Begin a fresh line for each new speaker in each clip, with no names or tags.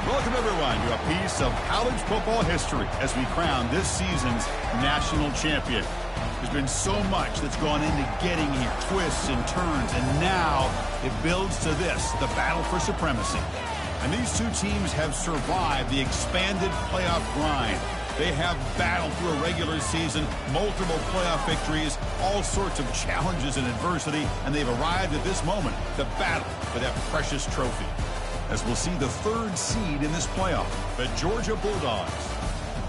Welcome, everyone, to a piece of college football history as we crown this season's national champion. There's been so much that's gone into getting here, twists and turns, and now it builds to this, the battle for supremacy. And these two teams have survived the expanded playoff grind. They have battled through a regular season, multiple playoff victories, all sorts of challenges and adversity, and they've arrived at this moment, the battle for that precious trophy. As we'll see the third seed in this playoff, the Georgia Bulldogs,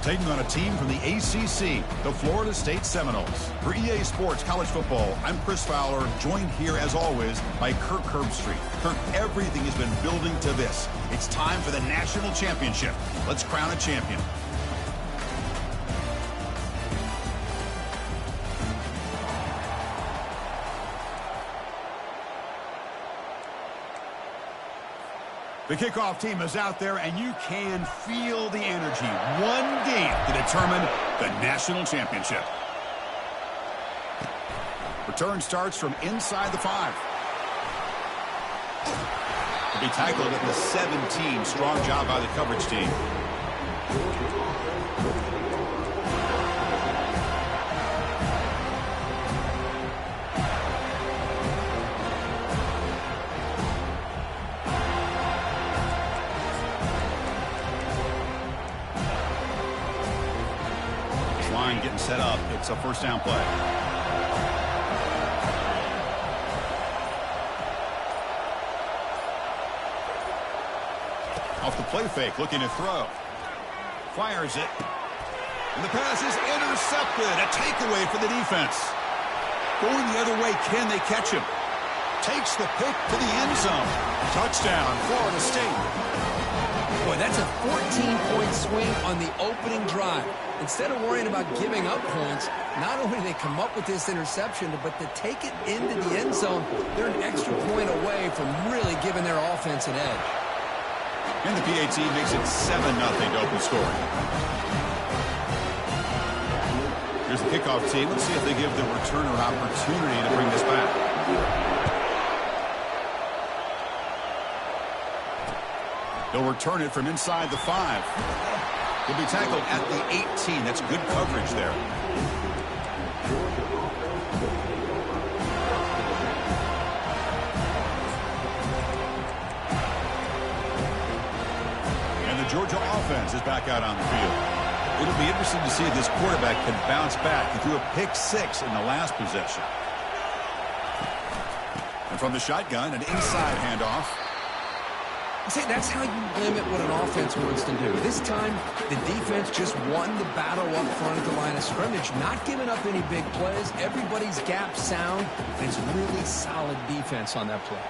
taking on a team from the ACC, the Florida State Seminoles. For EA Sports College Football, I'm Chris Fowler, joined here as always by Kirk Herbstreit. Kirk, everything has been building to this. It's time for the national championship. Let's crown a champion. The kickoff team is out there, and you can feel the energy. One game to determine the national championship. Return starts from inside the 5. To be tackled at the 17. Strong job by the coverage team. Getting set up. It's a first down play. Off the play fake, looking to throw. Fires it. And the pass is intercepted. A takeaway for the defense. Going the other way, can they catch him? Takes the pick to the end zone. Touchdown, Florida State.
Boy, that's a 14-point swing on the opening drive. Instead of worrying about giving up points, not only do they come up with this interception, but to take it into the end zone, they're an extra point away from really giving their offense an edge.
And the PAT makes it 7-0 to open scoring. Here's the kickoff team. Let's see if they give the returner an opportunity to bring this back. They'll return it from inside the 5. He'll be tackled at the 18. That's good coverage there. And the Georgia offense is back out on the field. It'll be interesting to see if this quarterback can bounce back. He threw a pick 6 in the last possession. And from the shotgun, an inside handoff.
See, that's how you limit what an offense wants to do. This time, the defense just won the battle up front at the line of scrimmage, not giving up any big plays. Everybody's gap sound, and it's really solid defense on that play.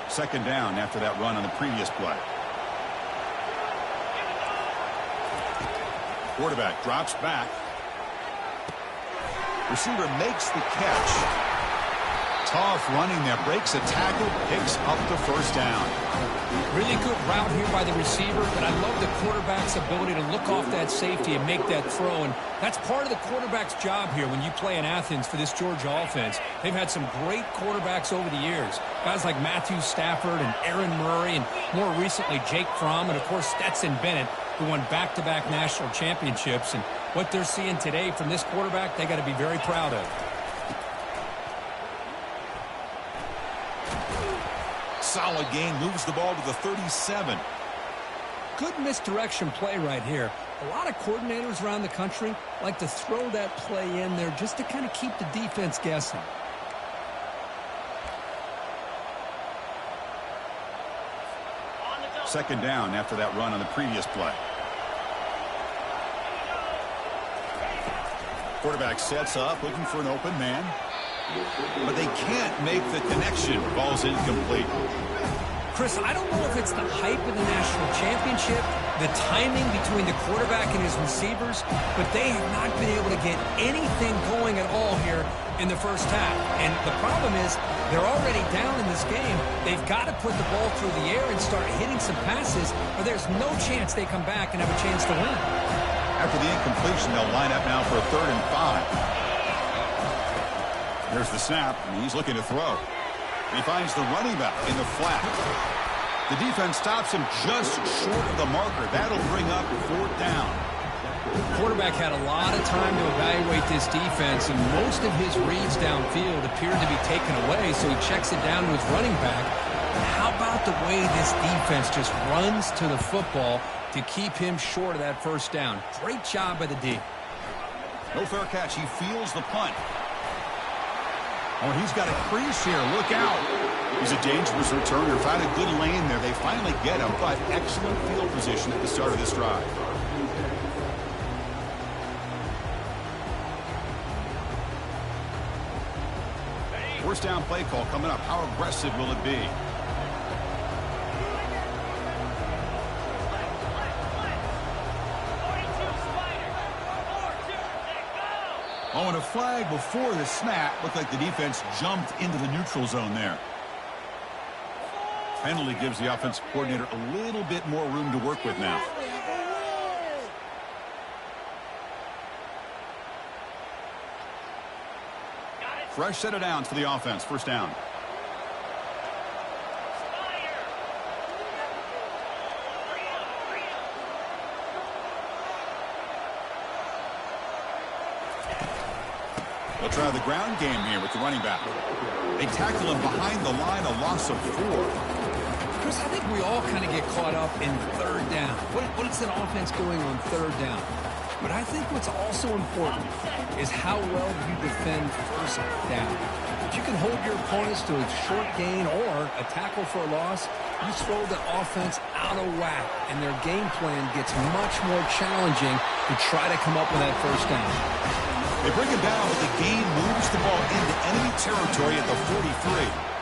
Second down after that run on the previous play. Quarterback drops back. Receiver makes the catch. Tough running there, breaks a tackle, picks up the first down.
Really good route here by the receiver, but I love the quarterback's ability to look off that safety and make that throw, and that's part of the quarterback's job here when you play in Athens for this Georgia offense. They've had some great quarterbacks over the years, guys like Matthew Stafford and Aaron Murray, and more recently Jake Fromm, and of course Stetson Bennett, who won back-to-back national championships. And what they're seeing today from this quarterback, they got to be very proud of.
Solid gain, moves the ball to the 37.
Good misdirection play right here. A lot of coordinators around the country like to throw that play in there just to kind of keep the defense guessing.
Second down after that run on the previous play. Quarterback sets up, looking for an open man. But they can't make the connection. Ball's incomplete.
Chris, I don't know if it's the hype of the national championship, the timing between the quarterback and his receivers, but they have not been able to get anything going at all here in the first half. And the problem is they're already down in this game. They've got to put the ball through the air and start hitting some passes, or there's no chance they come back and have a chance to win.
After the incompletion, they'll line up now for a 3rd and 5. There's the snap, and he's looking to throw. He finds the running back in the flat. The defense stops him just short of the marker. That'll bring up 4th down.
Quarterback had a lot of time to evaluate this defense, and most of his reads downfield appeared to be taken away, so he checks it down to his running back. But how about the way this defense just runs to the football to keep him short of that 1st down? Great job by the D.
No fair catch. He feels the punt. Oh, he's got a crease here. Look out. He's a dangerous returner. Found a good lane there. They finally get him, but excellent field position at the start of this drive. First down play call coming up. How aggressive will it be? Oh, and a flag before the snap. Looked like the defense jumped into the neutral zone there. Penalty gives the offensive coordinator a little bit more room to work with now. Fresh set of downs for the offense. First down. They'll try the ground game here with the running back. They tackle him behind the line, a loss of 4.
Chris, I think we all kind of get caught up in 3rd down. What is an offense doing on 3rd down? But I think what's also important is how well you defend 1st down. If you can hold your opponents to a short gain or a tackle for a loss, you throw the offense out of whack, and their game plan gets much more challenging to try to come up with that 1st down.
They bring him down, but the game moves the ball into enemy territory at the 43.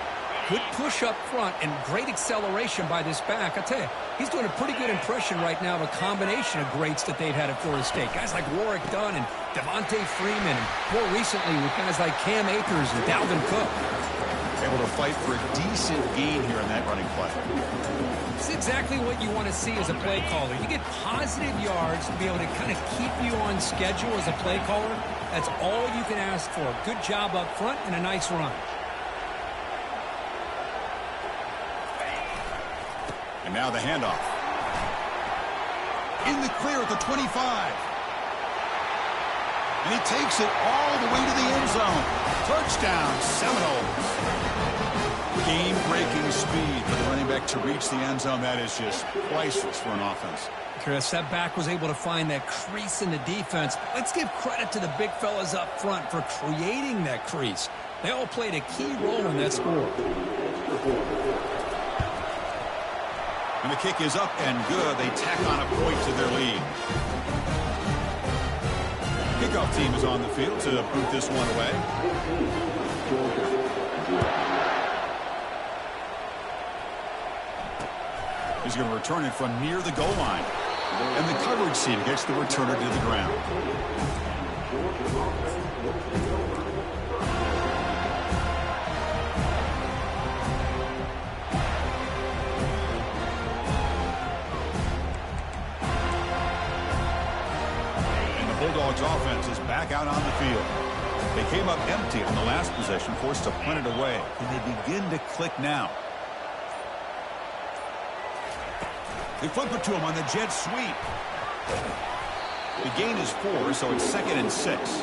Good push up front and great acceleration by this back. I tell you, he's doing a pretty good impression right now of a combination of greats that they've had at Florida State. Guys like Warrick Dunn and Devontae Freeman, and more recently with guys like Cam Akers and Dalvin Cook.
Able to fight for a decent gain here in that running play.
It's exactly what you want to see as a play caller. You get positive yards to be able to kind of keep you on schedule as a play caller. That's all you can ask for. Good job up front and a nice run.
And now the handoff. In the clear at the 25. And he takes it all the way to the end zone. Touchdown, Seminoles. Game-breaking speed for the running back to reach the end zone. That is just priceless for an offense.
Chris, that back was able to find that crease in the defense. Let's give credit to the big fellas up front for creating that crease. They all played a key role in that score.
And the kick is up and good. They tack on a point to their lead. Kickoff team is on the field to boot this one away. He's going to return it from near the goal line. And the coverage team gets the returner to the ground. Bulldogs offense is back out on the field. They came up empty on the last possession, forced to punt it away. And they begin to click now. They flip it to him on the jet sweep. The gain is 4, so it's 2nd and 6.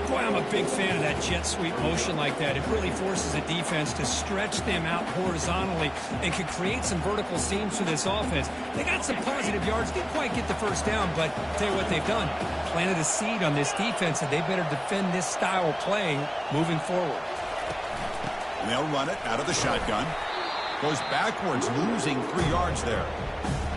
Boy, I'm a big fan of that jet sweep motion like that. It really forces a defense to stretch them out horizontally and can create some vertical seams for this offense. They got some positive yards, didn't quite get the first down, but I'll tell you what they've done. Planted a seed on this defense, and they better defend this style of play moving forward.
And they'll run it out of the shotgun. Goes backwards, losing 3 yards there.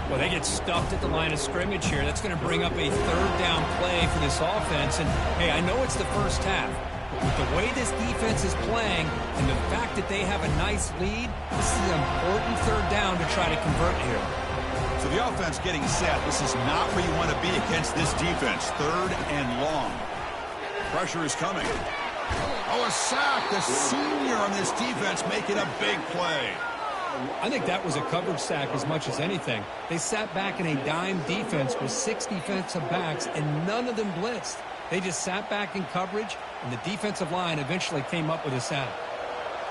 Well, they get stuffed at the line of scrimmage here. That's going to bring up a 3rd down play for this offense. And, hey, I know it's the first half, but with the way this defense is playing and the fact that they have a nice lead, this is an important 3rd down to try to convert here.
So the offense getting set. This is not where you want to be against this defense. 3rd and long. Pressure is coming. Oh, a sack. The senior on this defense making a big play.
I think that was a coverage sack as much as anything. They sat back in a dime defense with 6 defensive backs, and none of them blitzed. They just sat back in coverage, and the defensive line eventually came up with a sack.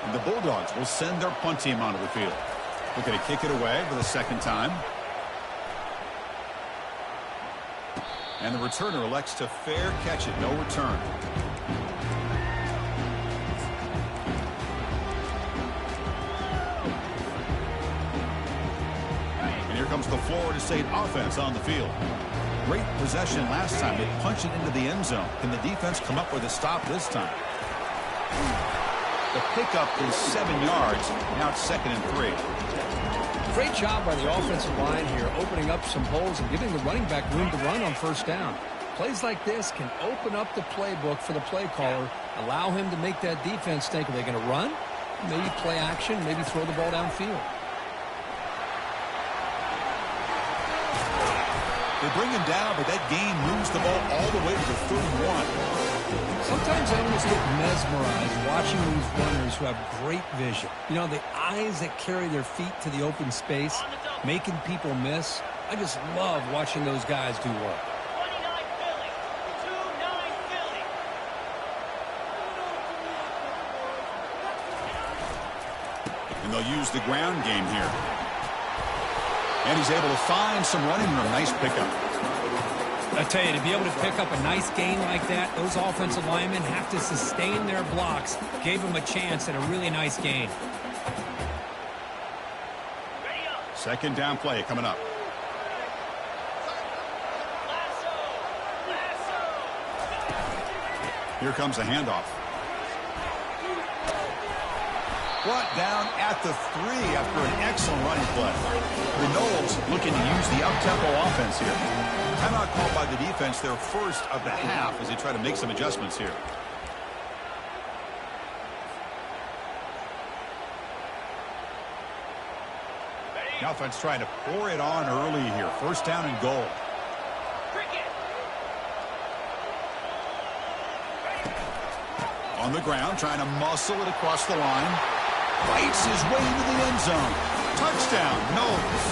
And the Bulldogs will send their punt team onto the field. Looking to kick it away for the second time. And the returner elects to fair catch it. No return. And here comes the Florida State offense on the field. Great possession last time. They punched it into the end zone. Can the defense come up with a stop this time? The pickup is 7 yards. Now it's 2nd and 3.
Great job by the offensive line here, opening up some holes and giving the running back room to run on first down. Plays like this can open up the playbook for the play caller, allow him to make that defense think, are they going to run? Maybe play action, maybe throw the ball downfield.
They bring him down, but that gain moves the ball all the way to the 31.
Sometimes I almost get mesmerized watching these runners who have great vision. You know, the eyes that carry their feet to the open space, making people miss. I just love watching those guys do work.
And they'll use the ground game here. And he's able to find some running room. Nice pickup.
I tell you, to be able to pick up a nice gain like that, those offensive linemen have to sustain their blocks. Gave him a chance at a really nice gain.
Second down play coming up. Here comes the handoff. Brought down at the 3 after an excellent running play. The Noles looking to use the up-tempo offense here. Timeout called by the defense, their first of the half, as they try to make some adjustments here. The offense trying to pour it on early here. First down and goal. On the ground, trying to muscle it across the line. Fights his way into the end zone. Touchdown, Noles.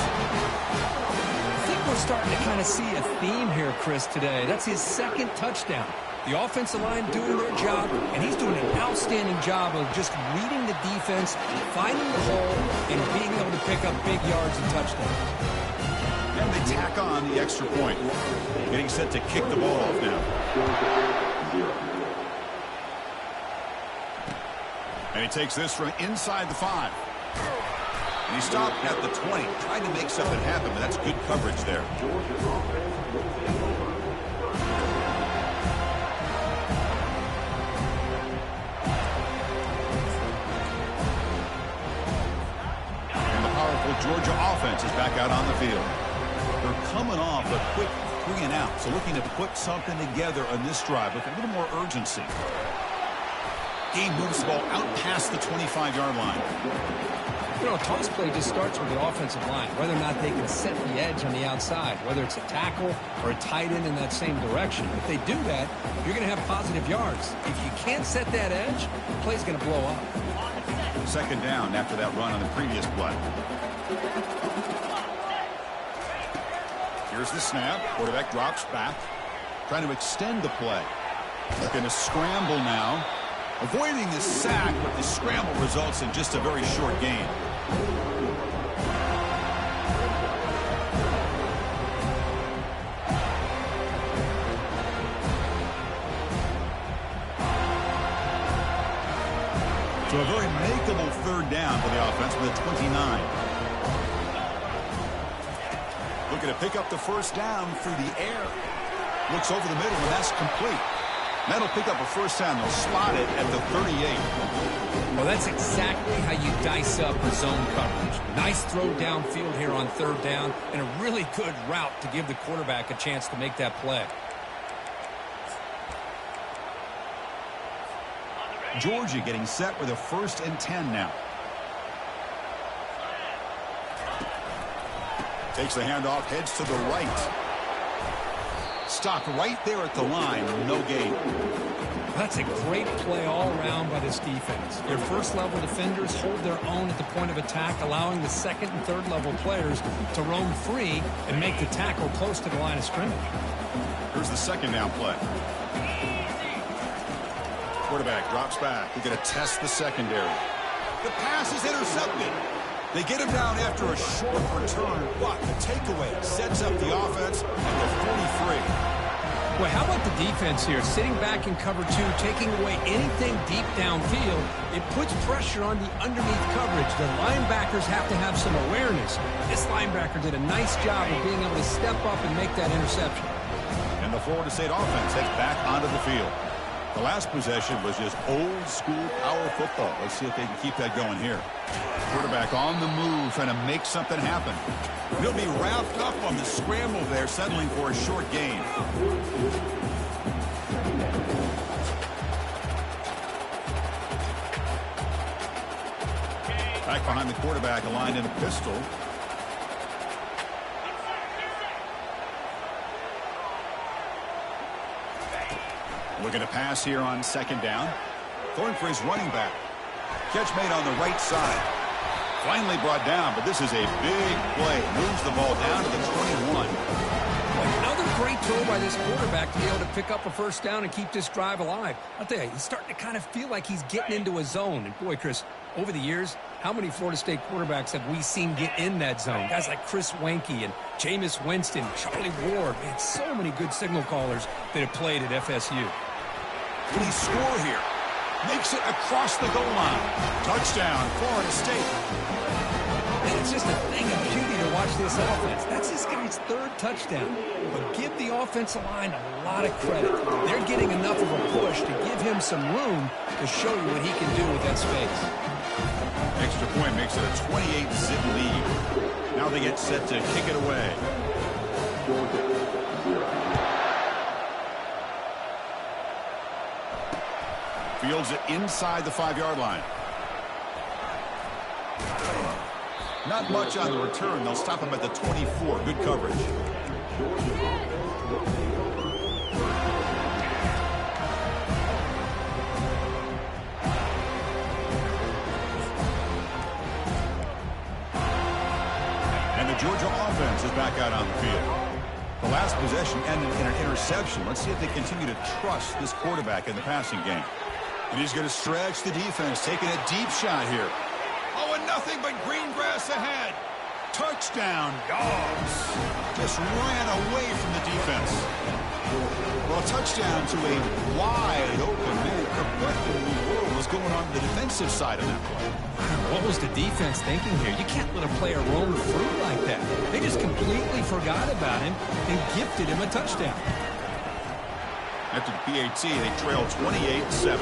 I think we're starting to kind of see a theme here, Chris, today. That's his 2nd touchdown. The offensive line doing their job, and he's doing an outstanding job of just reading the defense, finding the hole, and being able to pick up big yards and touchdowns.
And they tack on the extra point. Getting set to kick the ball off now. And he takes this from inside the 5. And he stopped at the 20, trying to make something happen, but that's good coverage there. And the powerful Georgia offense is back out on the field. They're coming off a quick 3 and out, so looking to put something together on this drive with a little more urgency. Game moves the ball out past the 25-yard line.
You know, a toss play just starts with the offensive line, whether or not they can set the edge on the outside, whether it's a tackle or a tight end in that same direction. If they do that, you're going to have positive yards. If you can't set that edge, the play's going to blow up.
Second down after that run on the previous play. Here's the snap. Quarterback drops back, trying to extend the play. Looking to scramble now. Avoiding the sack, but the scramble results in just a very short gain. So a very makeable third down for the offense with a 29. Looking to pick up the first down through the air. Looks over the middle, and that's complete. That'll pick up a first down. They'll spot it at the 38.
Well, that's exactly how you dice up the zone coverage. Nice throw downfield here on third down, and a really good route to give the quarterback a chance to make that play.
Georgia getting set with a 1st and 10 now. Takes the handoff, heads to the right. Stopped right there at the line, no gain.
That's a great play all around by this defense. Their first-level defenders hold their own at the point of attack, allowing the second and third-level players to roam free and make the tackle close to the line of scrimmage.
Here's the second down play. Quarterback drops back. He's going to test the secondary. The pass is intercepted. They get him down after a short return, but the takeaway sets up the offense at the 43.
Well, how about the defense here? Sitting back in cover two, taking away anything deep downfield. It puts pressure on the underneath coverage. The linebackers have to have some awareness. This linebacker did a nice job of being able to step up and make that interception.
And the Florida State offense heads back onto the field. The last possession was just old-school power football. Let's see if they can keep that going here. Quarterback on the move, trying to make something happen. He'll be wrapped up on the scramble there, settling for a short gain. Back behind the quarterback, aligned in a pistol. Looking to pass here on second down. Going for his running back. Catch made on the right side. Finally brought down, but this is a big play. Moves the ball down to the 21.
Another great throw by this quarterback to be able to pick up a first down and keep this drive alive. I'll tell you, he's starting to kind of feel like he's getting into a zone. And boy, Chris, over the years, how many Florida State quarterbacks have we seen get in that zone? Guys like Chris Weinke and Jameis Winston, Charlie Ward. Man, so many good signal callers that have played at FSU.
Will he score here? Makes it across the goal line. Touchdown, Florida State.
And it's just a thing of beauty to watch this offense. That's this guy's third touchdown. But give the offensive line a lot of credit. They're getting enough of a push to give him some room to show you what he can do with that space.
Extra point makes it a 28-zip lead. Now they get set to kick it away. Fields it inside the 5-yard line. Not much on the return. They'll stop him at the 24. Good coverage. And the Georgia offense is back out on the field. The last possession ended in an interception. Let's see if they continue to trust this quarterback in the passing game. And he's going to stretch the defense, taking a deep shot here. Oh, and nothing but green grass ahead. Touchdown, Dogs. Just ran away from the defense. Well, a touchdown to a wide open man. What in the world was going on the defensive side of that play?
What was the defense thinking here? You can't let a player roam through like that. They just completely forgot about him and gifted him a touchdown.
After the PAT, they trail 28-7.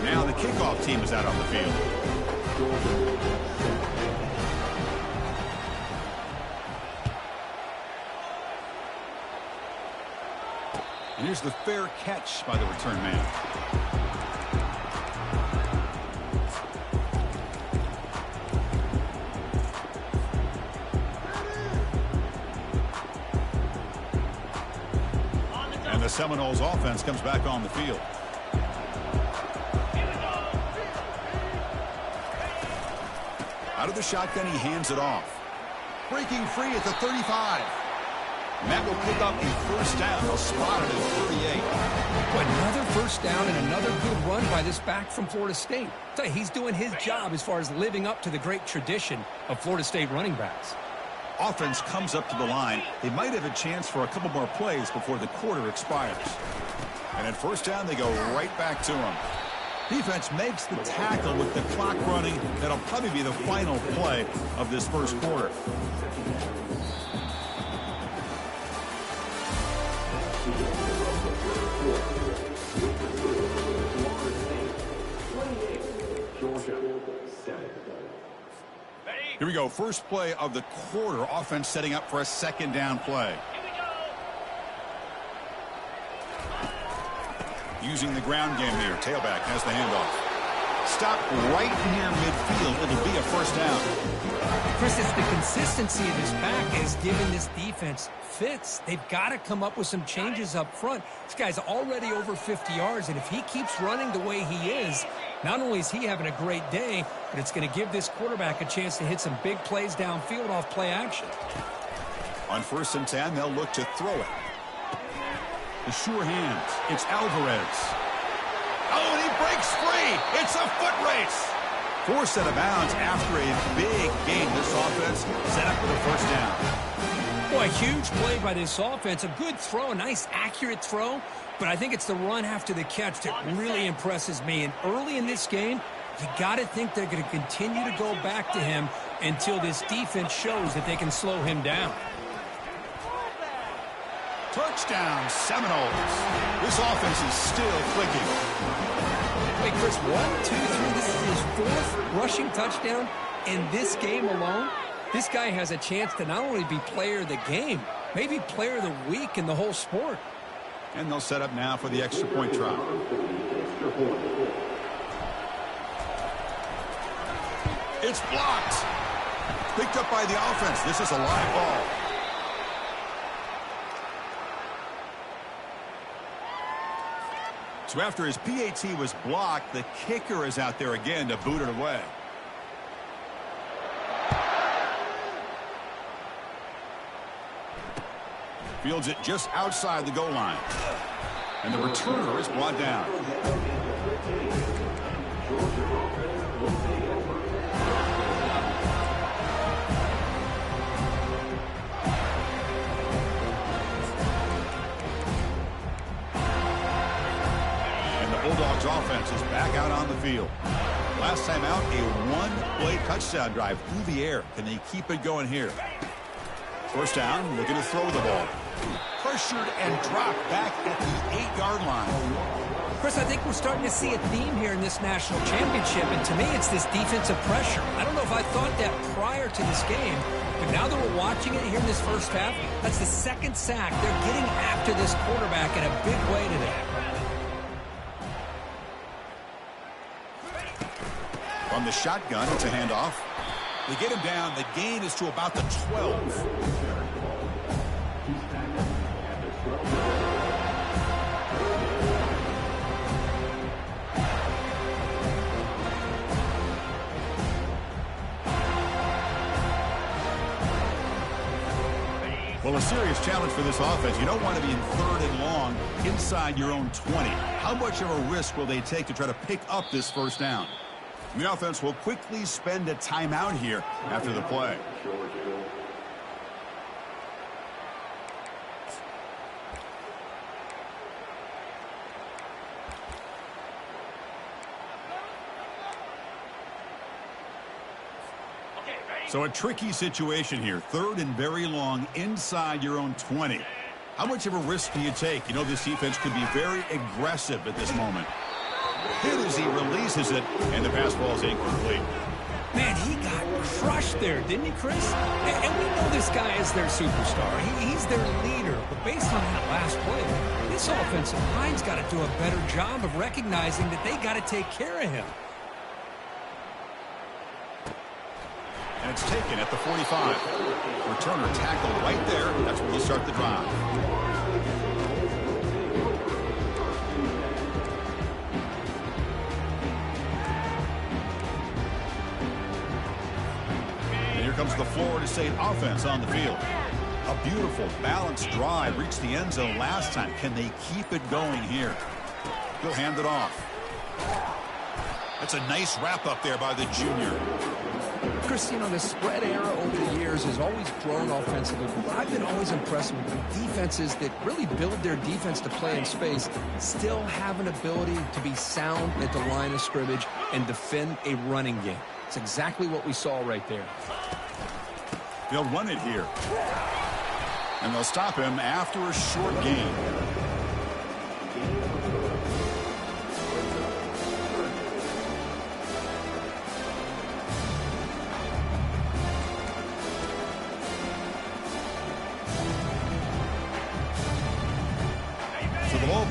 Now the kickoff team is out on the field. And here's the fair catch by the return man. And the Seminoles offense comes back on the field. Out of the shotgun, he hands it off. Breaking free at the 35. And that will pick up a first down. They'll spot it at 38.
But another first down and another good run by this back from Florida State. I'll tell you, he's doing his job as far as living up to the great tradition of Florida State running backs.
Offense comes up to the line. They might have a chance for a couple more plays before the quarter expires. And at first down, they go right back to him. Defense makes the tackle with the clock running. That'll probably be the final play of this first quarter. Here we go. First play of the quarter. Offense setting up for a second down play. Using the ground game here. Tailback has the handoff. Stop right near midfield. It'll be a first down.
Chris, it's the consistency of his back is giving this defense fits. They've got to come up with some changes up front. This guy's already over 50 yards, and if he keeps running the way he is, not only is he having a great day, but it's going to give this quarterback a chance to hit some big plays downfield off play action.
On 1st and 10, they'll look to throw it. The sure hands. It's Alvarez. breaks free. It's a foot race. Forced out of bounds after a big gain. This offense set up for the first down.
Boy, huge play by this offense. A good throw, a nice accurate throw. But I think it's the run after the catch that really impresses me. And early in this game, you got to think they're going to continue to go back to him until this defense shows that they can slow him down.
Touchdown, Seminoles. This offense is still clicking.
Wait, Chris, 1, 2, 3. This is his 4th rushing touchdown in this game alone. This guy has a chance to not only be player of the game, maybe player of the week in the whole sport.
And they'll set up now for the extra point try. It's blocked. Picked up by the offense. This is a live ball. So after his PAT was blocked, the kicker is out there again to boot it away. Fields it just outside the goal line. And the returner is brought down. And the Bulldogs offense is back out on the field. Last time out, a one-play touchdown drive through the air. Can they keep it going here? First down, looking to throw the ball. Pressured and dropped back at the 8-yard line.
Chris, I think we're starting to see a theme here in this national championship, and to me it's this defensive pressure. I don't know if I thought that prior to this game, but now that we're watching it here in this first half, that's the 2nd sack. They're getting after this quarterback in a big way today.
From the shotgun, it's a handoff. They get him down. The gain is to about the 12. Well, a serious challenge for this offense. You don't want to be in 3rd and long inside your own 20. How much of a risk will they take to try to pick up this first down? The offense will quickly spend a timeout here after the play. So a tricky situation here. 3rd and very long inside your own 20. How much of a risk do you take? You know, this defense could be very aggressive at this moment. Hit as he releases it, and the pass ball is incomplete.
Man, he got crushed there, didn't he, Chris? And we know this guy is their superstar. He's their leader. But based on that last play, this offensive line's got to do a better job of recognizing that they got to take care of him.
And it's taken at the 45. Returner tackled right there. That's where they'll start the drive. And here comes the Florida State offense on the field. A beautiful, balanced drive. Reached the end zone last time. Can they keep it going here? He'll hand it off. That's a nice wrap up there by the junior.
Chris, you know, the spread era over the years has always grown offensively. But I've been always impressed with defenses that really build their defense to play in space, still have an ability to be sound at the line of scrimmage and defend a running game. It's exactly what we saw right there.
They'll run it here. And they'll stop him after a short gain.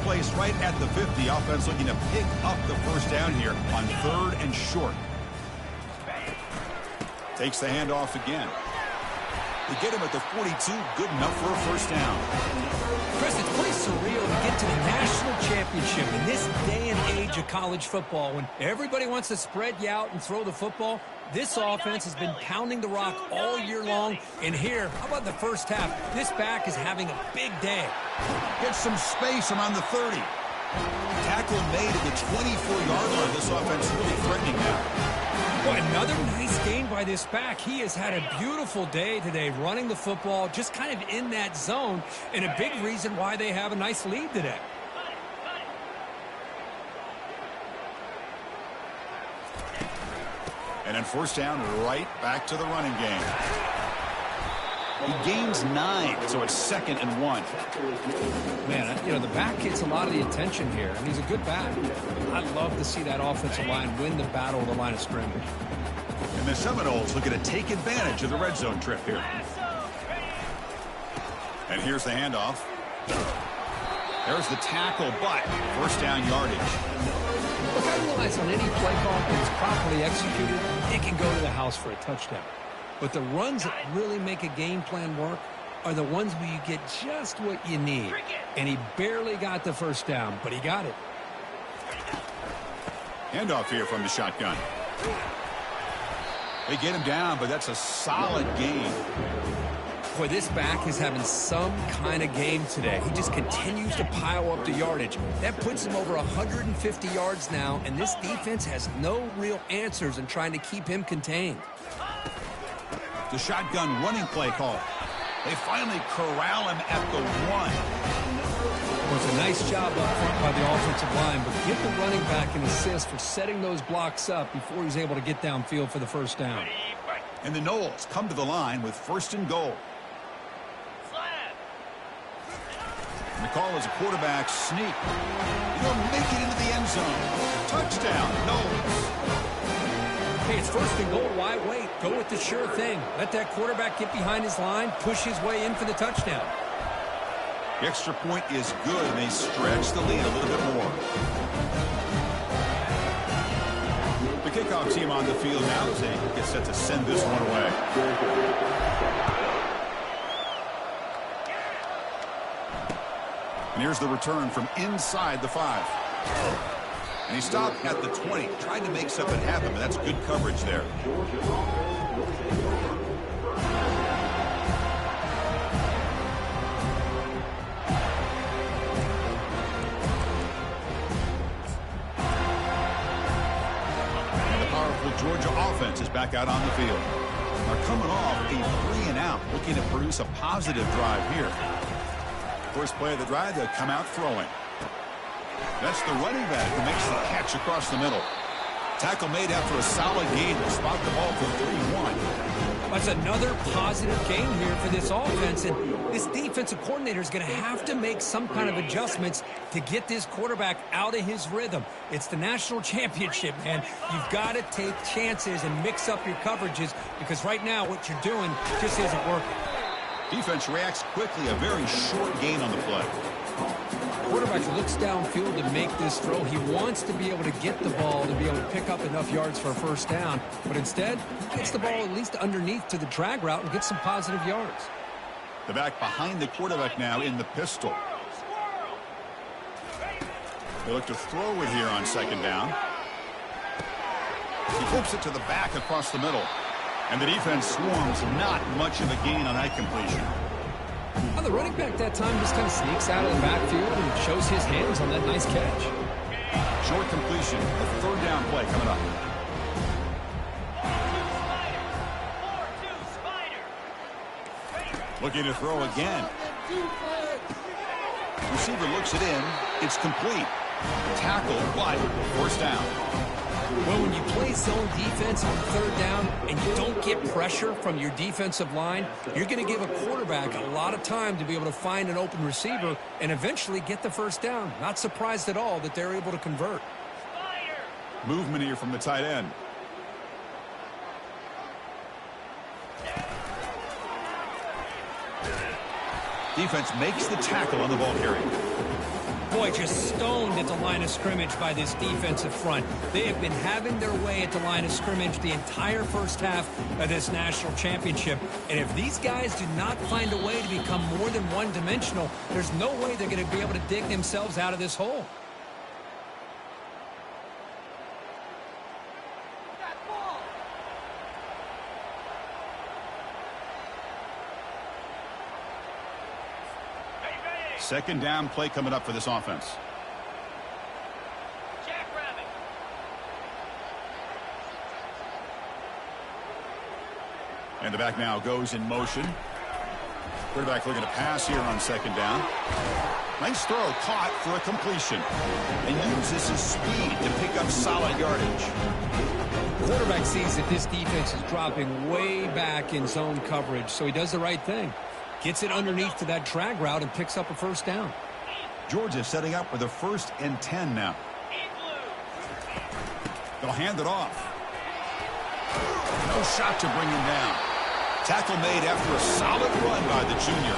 Placed right at the 50. Offense looking to pick up the first down here on 3rd and short. Takes the handoff again. They get him at the 42. Good enough for a first down.
Chris, it's pretty surreal to get to the national championship in this day and age of college football when everybody wants to spread you out and throw the football. This offense has been pounding the rock all year long. And here, how about the first half? This back is having a big day.
Gets some space around the 30. Tackle made at the 24-yard line. This offense really threatening now.
Well, another nice gain by this back. He has had a beautiful day today running the football, just kind of in that zone, and a big reason why they have a nice lead today.
And then first down, right back to the running game. He gains 9, so it's 2nd and 1.
Man, you know, the back gets a lot of the attention here, and he's a good back. I'd love to see that offensive line win the battle of the line of scrimmage.
And the Seminoles looking to take advantage of the red zone trip here. And here's the handoff. There's the tackle, but first down yardage.
Look, I realize on any play call that's properly executed, it can go to the house for a touchdown. But the runs that really make a game plan work are the ones where you get just what you need. And he barely got the first down, but he got it.
Handoff here from the shotgun. They get him down, but that's a solid gain.
Boy, this back is having some kind of game today. He just continues to pile up the yardage. That puts him over 150 yards now, and this defense has no real answers in trying to keep him contained.
The shotgun running play call. They finally corral him at the 1.
Well, it's a nice job up front by the offensive line, but give the running back an assist for setting those blocks up before he's able to get downfield for the first down.
And the Noles come to the line with 1st and goal. And the call is a quarterback sneak. He'll make it into the end zone. Touchdown, Noles.
Hey, it's 1st and goal. Why wait? Go with the sure thing. Let that quarterback get behind his line, push his way in for the touchdown.
The extra point is good, and they stretch the lead a little bit more. The kickoff team on the field now as they get set to send this one away. And here's the return from inside the 5. And he stopped at the 20, tried to make something happen, but that's good coverage there. And the powerful Georgia offense is back out on the field. They're coming off a 3-and-out, looking to produce a positive drive here. First play of the drive, they'll come out throwing. That's the running back who makes the catch across the middle. Tackle made after a solid gain to spot the ball for 3-1.
That's another positive gain here for this offense, and this defensive coordinator is going to have to make some kind of adjustments to get this quarterback out of his rhythm. It's the national championship, man. You've got to take chances and mix up your coverages because right now what you're doing just isn't working.
Defense reacts quickly, a very short gain on the play.
Quarterback looks downfield to make this throw. He wants to be able to get the ball to be able to pick up enough yards for a first down, but instead gets the ball at least underneath to the drag route and gets some positive yards.
The back behind the quarterback now in the pistol. They look to throw it here on 2nd down. He flips it to the back across the middle. And the defense swarms, not much of a gain on that completion.
Well, the running back that time just kind of sneaks out of the backfield and shows his hands on that nice catch.
Short completion, a 3rd down play coming up. Looking to throw again. Receiver looks it in. It's complete. Tackle, but first down.
Well, when you play zone defense on 3rd down and you don't get pressure from your defensive line, you're going to give a quarterback a lot of time to be able to find an open receiver and eventually get the first down. Not surprised at all that they're able to convert.
Movement here from the tight end. Defense makes the tackle on the ball carrier.
Boy, just stoned at the line of scrimmage by this defensive front. They have been having their way at the line of scrimmage the entire first half of this national championship. And if these guys do not find a way to become more than one-dimensional, there's no way they're going to be able to dig themselves out of this hole.
Second down play coming up for this offense. And the back now goes in motion. Quarterback looking to pass here on second down. Nice throw, caught for a completion. And uses his speed to pick up solid yardage.
The quarterback sees that this defense is dropping way back in zone coverage, so he does the right thing. Gets it underneath to that drag route and picks up a first down.
Georgia setting up with a 1st and 10 now. They'll hand it off. No shot to bring him down. Tackle made after a solid run by the junior.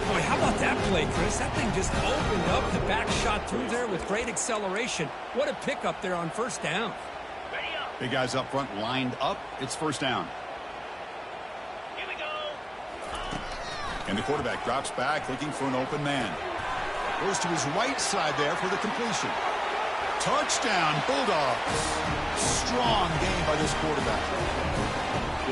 Boy, how about that play, Chris? That thing just opened up. The back shot through there with great acceleration. What a pickup there on first down.
Big guys up front lined up. It's first down.
Here we go.
And the quarterback drops back looking for an open man. Goes to his right side there for the completion. Touchdown, Bulldogs. Strong game by this quarterback.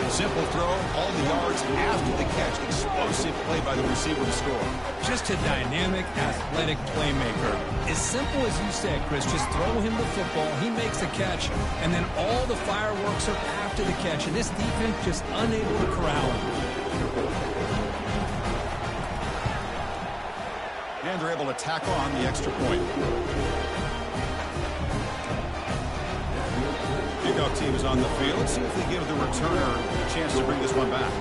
Simple throw, all the yards after the catch. Explosive play by the receiver to score.
Just a dynamic, athletic playmaker. As simple as you said, Chris, just throw him the football, he makes the catch, and then all the fireworks are after the catch, and this defense just unable to corral him.
And they're able to tack on the extra point. Kickoff team is on the field. Let's see if they give the returner a chance to bring this one back.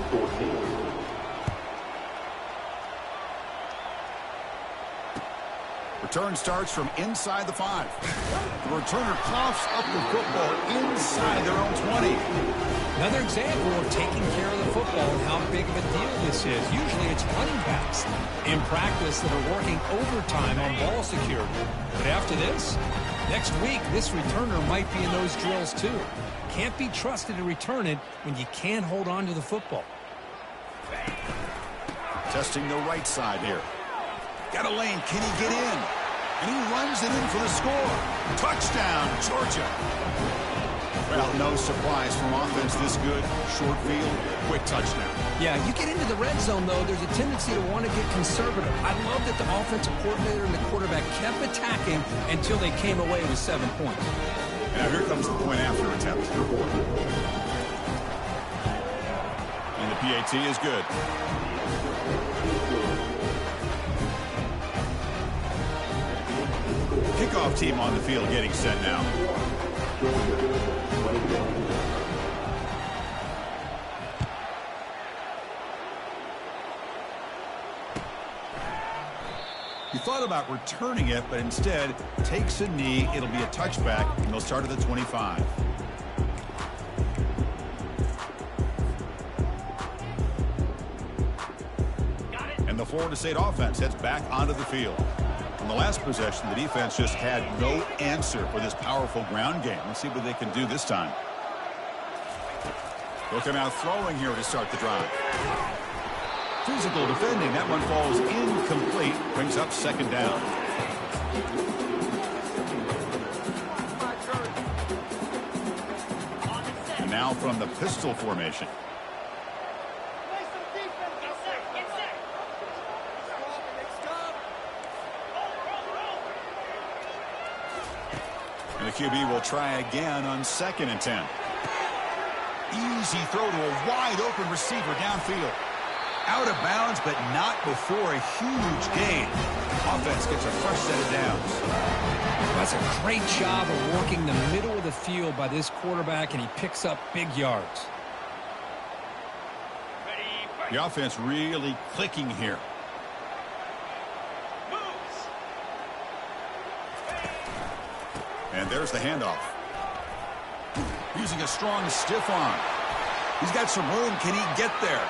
Return starts from inside the 5. The returner coughs up the football inside their own 20.
Another example of taking care of the football and how big of a deal this is. Usually it's running backs in practice that are working overtime on ball security. But after this, next week, this returner might be in those drills too. Can't be trusted to return it when you can't hold on to the football.
Testing the right side here. Got a lane. Can he get in? And he runs it in for the score. Touchdown, Georgia. Well, no surprise from offense this good. Short field, quick touchdown.
Yeah, you get into the red zone, though, there's a tendency to want to get conservative. I love that the offensive coordinator and the quarterback kept attacking until they came away with 7 points.
Now here comes the point after attempt. And the PAT is good. Kickoff team on the field getting set now. He thought about returning it, but instead takes a knee. It'll be a touchback, and they'll start at the 25. And the Florida State offense heads back onto the field. In the last possession, the defense just had no answer for this powerful ground game. Let's see what they can do this time. They'll come out throwing here to start the drive. Physical defending. That one falls incomplete. Brings up second down. And now from the pistol formation. And the QB will try again on 2nd and 10. Easy throw to a wide open receiver downfield. Out of bounds, but not before a huge gain. Offense gets a fresh set of downs.
That's a great job of working the middle of the field by this quarterback, and he picks up big yards.
The offense really clicking here. And there's the handoff. Using a strong stiff arm. He's got some room. Can he get there?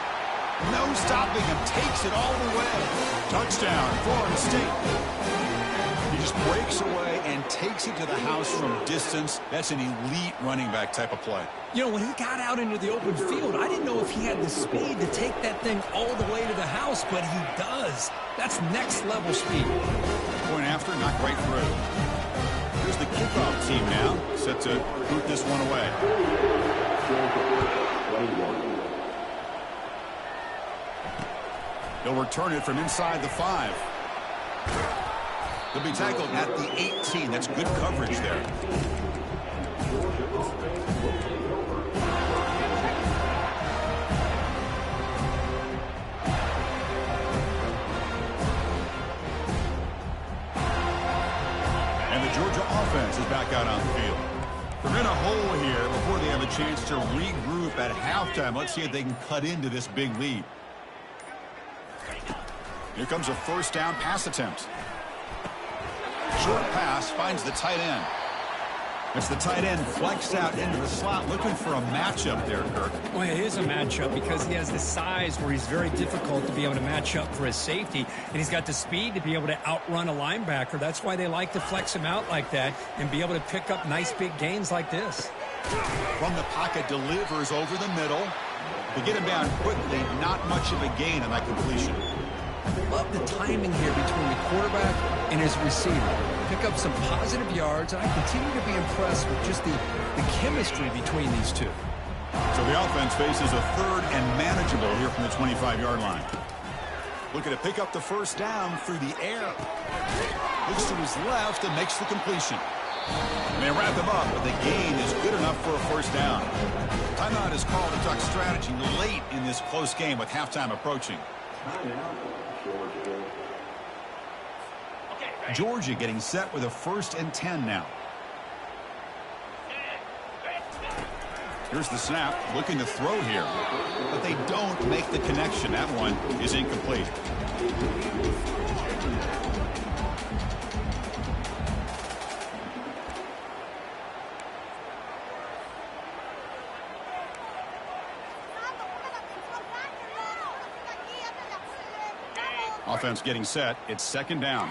No stopping him. Takes it all the way. Touchdown, Florida State. He just breaks away and takes it to the house from distance. That's an elite running back type of play.
You know, when he got out into the open field, I didn't know if he had the speed to take that thing all the way to the house, but he does. That's next level speed.
Point after, not quite through. Here's the kickoff team now, set to boot this one away. They'll return it from inside the 5. They'll be tackled at the 18. That's good coverage there. chance to regroup at halftime. Let's see if they can cut into this big lead. Here comes a first down pass attempt. Short pass finds the tight end. It's the tight end flexed out into the slot, looking for a matchup there, Kirk.
Well, it is a matchup because he has the size where he's very difficult to be able to match up for his safety, and he's got the speed to be able to outrun a linebacker. That's why they like to flex him out like that and be able to pick up nice big gains like this.
From the pocket, delivers over the middle. To get him down quickly, not much of a gain on that completion.
Love the timing here between the quarterback and his receiver. Pick up some positive yards, and I continue to be impressed with just the chemistry between these two.
So the offense faces a third and manageable here from the 25-yard line. Looking to pick up the first down through the air. Looks to his left and makes the completion. And they wrap him up, but the gain is good enough for a first down. Timeout is called to talk strategy late in this close game with halftime approaching. Georgia getting set with a 1st and 10 now. Here's the snap, looking to throw here, but they don't make the connection. That one is incomplete. Offense getting set. It's 2nd down.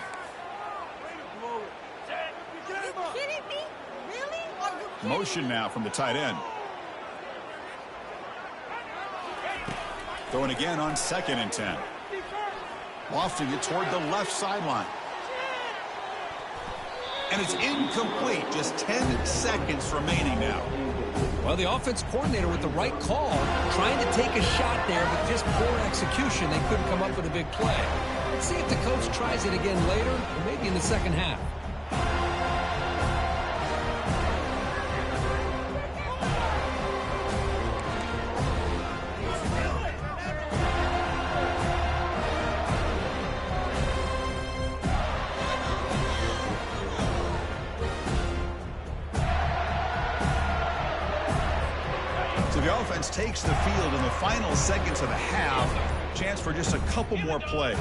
Motion now from the tight end. Throwing again on 2nd and 10. Lofting it toward the left sideline. And it's incomplete. Just 10 seconds remaining now.
Well, the offense coordinator with the right call, trying to take a shot there, but just poor execution. They couldn't come up with a big play. Let's see if the coach tries it again later, or maybe in the second half.
The offense takes the field in the final seconds of the half. Chance for just a couple more plays.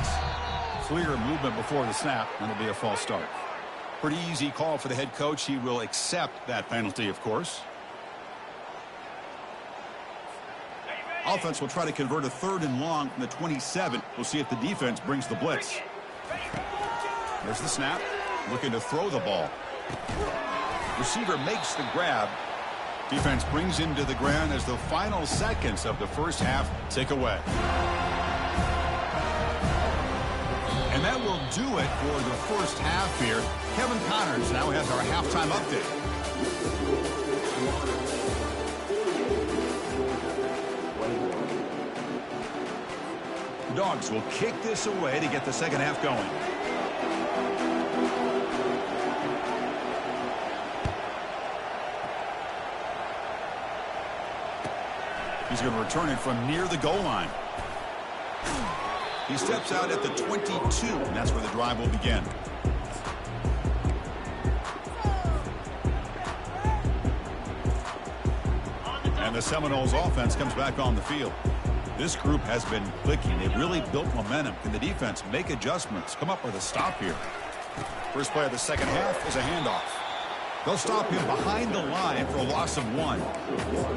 Clear movement before the snap, and it'll be a false start. Pretty easy call for the head coach. He will accept that penalty, of course. Offense will try to convert a 3rd and long from the 27. We'll see if the defense brings the blitz. There's the snap. Looking to throw the ball. Receiver makes the grab. Defense brings him to the ground as the final seconds of the first half tick away. And that will do it for the first half here. Kevin Connors now has our halftime update. The Dogs will kick this away to get the second half going. He's going to return it from near the goal line. He steps out at the 22, and that's where the drive will begin. And the Seminoles offense comes back on the field. This group has been clicking. They've really built momentum. Can the defense make adjustments, come up with a stop here? First play of the second half is a handoff. They'll stop him behind the line for a loss of 1.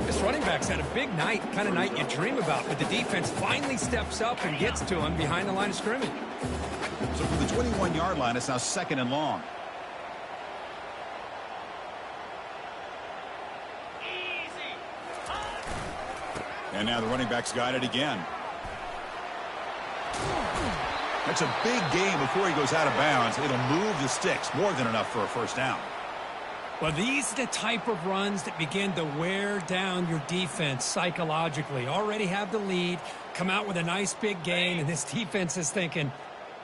This running back's had a big night, kind of night you dream about, but the defense finally steps up and gets to him behind the line of scrimmage.
So from the 21-yard line, it's now 2nd and long. And now the running back's got it again. That's a big gain before he goes out of bounds. It'll move the sticks, more than enough for a first down.
Well, these are the type of runs that begin to wear down your defense psychologically. Already have the lead, come out with a nice big gain, and this defense is thinking,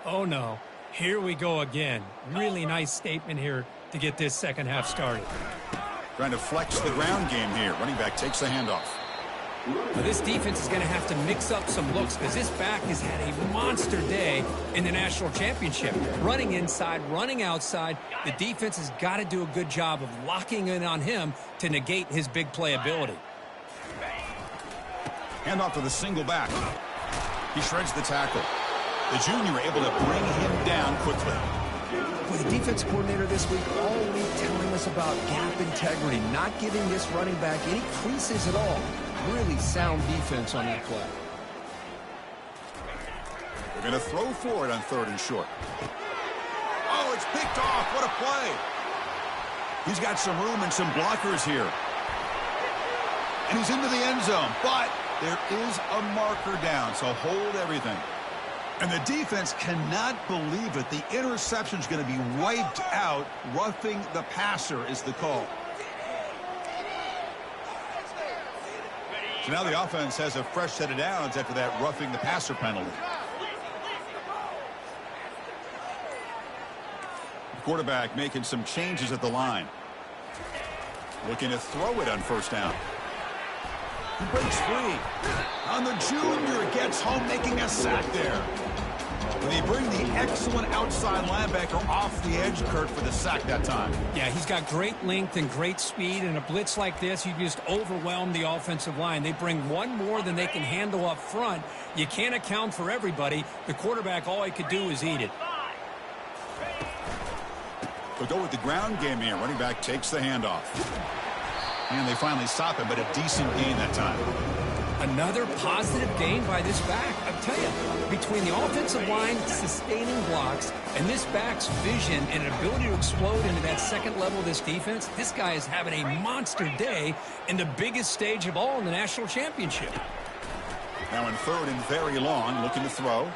oh no, here we go again. Really nice statement here to get this second half started.
Trying to flex the ground game here. Running back takes the handoff.
Now, this defense is going to have to mix up some looks because this back has had a monster day in the national championship. Running inside, running outside. The defense has got to do a good job of locking in on him to negate his big play ability.
Hand off to the single back. He shreds the tackle. The junior able to bring him down quickly.
Well, the defense coordinator this week all week telling us about gap integrity, not giving this running back any creases at all. Really sound defense on that play.
They're going to throw for it on 3rd and short. Oh, it's picked off. What a play. He's got some room and some blockers here. And he's into the end zone, but there is a marker down, so hold everything. And the defense cannot believe it. The interception's going to be wiped out. Roughing the passer is the call. So now the offense has a fresh set of downs after that roughing the passer penalty. The quarterback making some changes at the line. Looking to throw it on 1st down. He breaks free. On the junior, gets home, making a sack there. And they bring the excellent outside linebacker off the edge, Kurt, for the sack that time.
Yeah, he's got great length and great speed, and a blitz like this, you just overwhelm the offensive line. They bring one more than they can handle up front. You can't account for everybody. The quarterback, all he could do is eat it.
They'll go with the ground game here. Running back takes the handoff. And they finally stop him, but a decent gain that time.
Another positive gain by this back. I'll tell you, between the offensive line sustaining blocks and this back's vision and an ability to explode into that second level of this defense, this guy is having a monster day in the biggest stage of all in the national championship.
Now in 3rd and very long, looking to throw.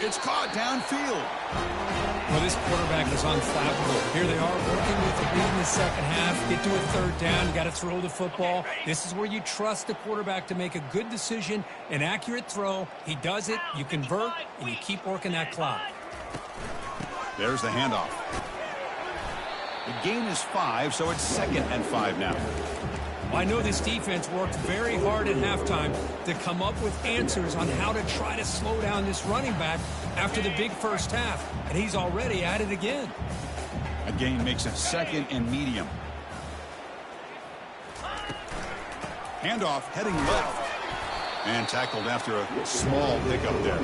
It's caught downfield.
Well, this quarterback is unflappable. Here they are working with the lead in the second half. Get to a 3rd down. You got to throw the football. This is where you trust the quarterback to make a good decision, an accurate throw. He does it. You convert, and you keep working that clock.
There's the handoff. The gain is 5, so it's 2nd and 5 now.
Well, I know this defense worked very hard at halftime to come up with answers on how to try to slow down this running back after the big first half, and he's already at it again.
A gain makes it 2nd and medium. Handoff heading left. And tackled after a small pickup there.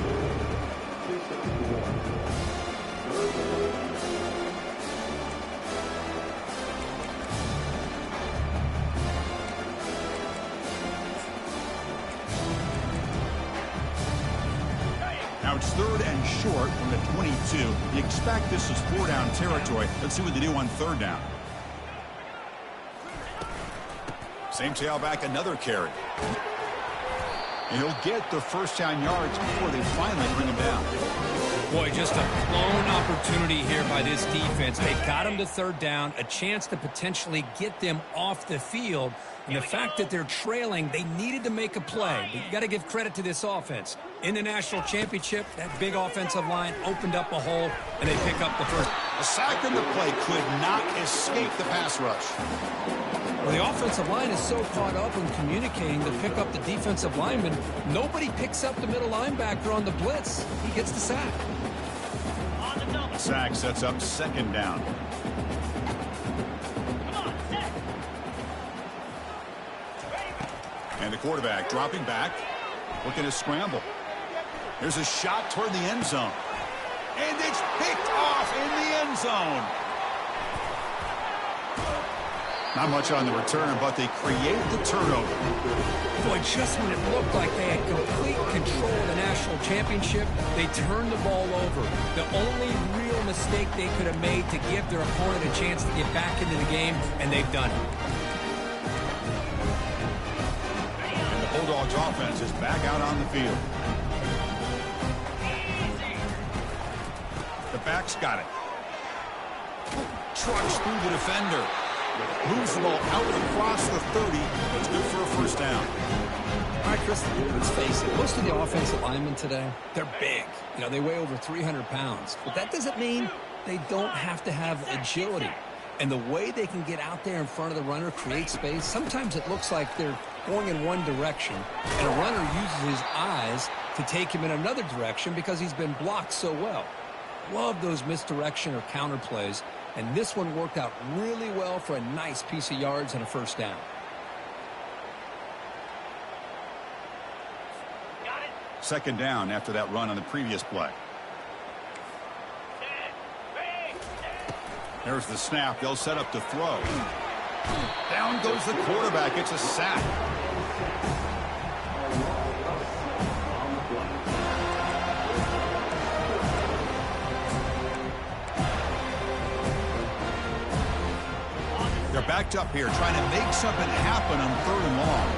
Now it's 3rd and short from the 22. You expect this is 4-down territory. Let's see what they do on 3rd down. Same tailback, another carry. And he'll get the 1st down yards before they finally bring him down.
Boy, just a blown opportunity here by this defense. They got him to 3rd down, a chance to potentially get them off the field. And the fact that they're trailing, they needed to make a play. But you got to give credit to this offense. In the national championship, that big offensive line opened up a hole, and they pick up the first.
A sack on the play could not escape the pass rush.
Well, the offensive line is so caught up in communicating to pick up the defensive lineman, nobody picks up the middle linebacker on the blitz. He gets the sack.
The sack sets up 2nd down. And the quarterback dropping back, looking to scramble. There's a shot toward the end zone. And it's picked off in the end zone. Not much on the return, but they create the turnover.
Boy, just when it looked like they had complete control of the national championship, they turned the ball over. The only real mistake they could have made to give their opponent a chance to get back into the game, and they've done it.
And the Bulldogs offense is back out on the field. The back's got it. Trucks through the defender. Moves the ball out across the 30. It's good for a 1st down.
All right, Chris, let's face it. Most of the offensive linemen today, they're big. You know, they weigh over 300 pounds. But that doesn't mean they don't have to have agility. And the way they can get out there in front of the runner, create space, sometimes it looks like they're going in one direction, and a runner uses his eyes to take him in another direction because he's been blocked so well. Love those misdirection or counter plays. And this one worked out really well for a nice piece of yards and a 1st down.
Second down after that run on the previous play. There's the snap. They'll set up to throw. Down goes the quarterback. It's a sack. They're backed up here trying to make something happen on 3rd and long.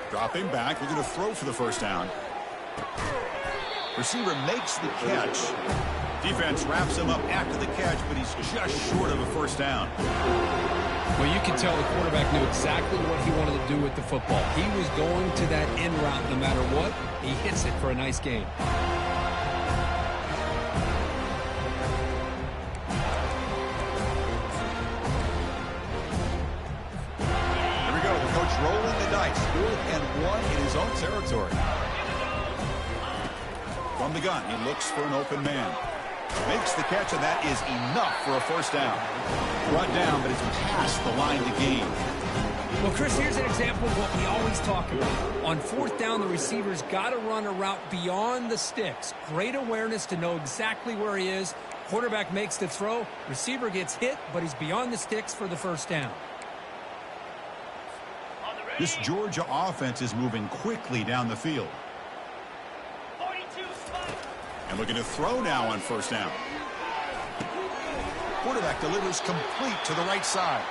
Dropping back, looking to throw for the first down. Receiver makes the catch. Defense wraps him up after the catch, but he's just short of a first down.
Well, you can tell the quarterback knew exactly what he wanted to do with the football. He was going to that end route no matter what. He hits it for a nice gain.
Here we go. The coach rolling the dice. 4th and 1 in his own territory. From the gun, he looks for an open man. Makes the catch, and that is enough for a first down. Brought down, but it's past the line to gain.
Well, Chris, here's an example of what we always talk about. On 4th down, the receiver's got to run a route beyond the sticks. Great awareness to know exactly where he is. Quarterback makes the throw. Receiver gets hit, but he's beyond the sticks for the first down.
This Georgia offense is moving quickly down the field. And looking to throw now on first down. Quarterback delivers complete to the right side.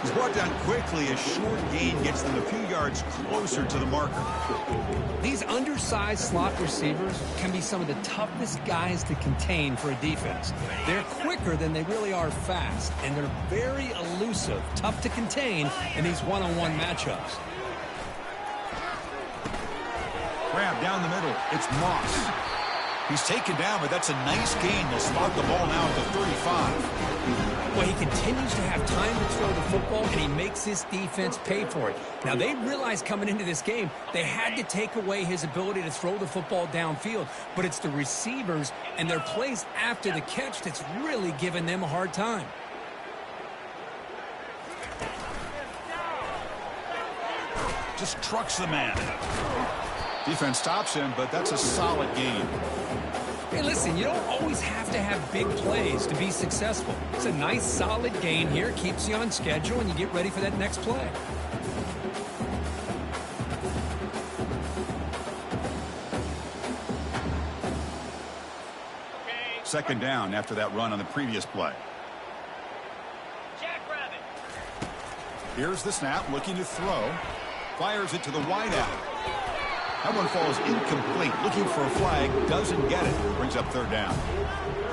He's brought down quickly. A short gain gets them a few yards closer to the marker.
These undersized slot receivers can be some of the toughest guys to contain for a defense. They're quicker than they really are fast, and they're very elusive, tough to contain in these one-on-one matchups.
Grab down the middle. It's Moss. He's taken down, but that's a nice gain. They'll slot the ball now at the 35.
Well, he continues to have time to throw the football, and he makes his defense pay for it. Now, they realized coming into this game they had to take away his ability to throw the football downfield, but it's the receivers and their plays after the catch that's really given them a hard time.
Just trucks the man. Defense stops him, but that's a solid gain.
Hey, listen, you don't always have to have big plays to be successful. It's a nice, solid gain here. Keeps you on schedule, and you get ready for that next play.
Second down after that run on the previous play.
Jackrabbit.
Here's the snap, looking to throw. Fires it to the wideout. That one falls incomplete. Looking for a flag. Doesn't get it. Brings up 3rd down.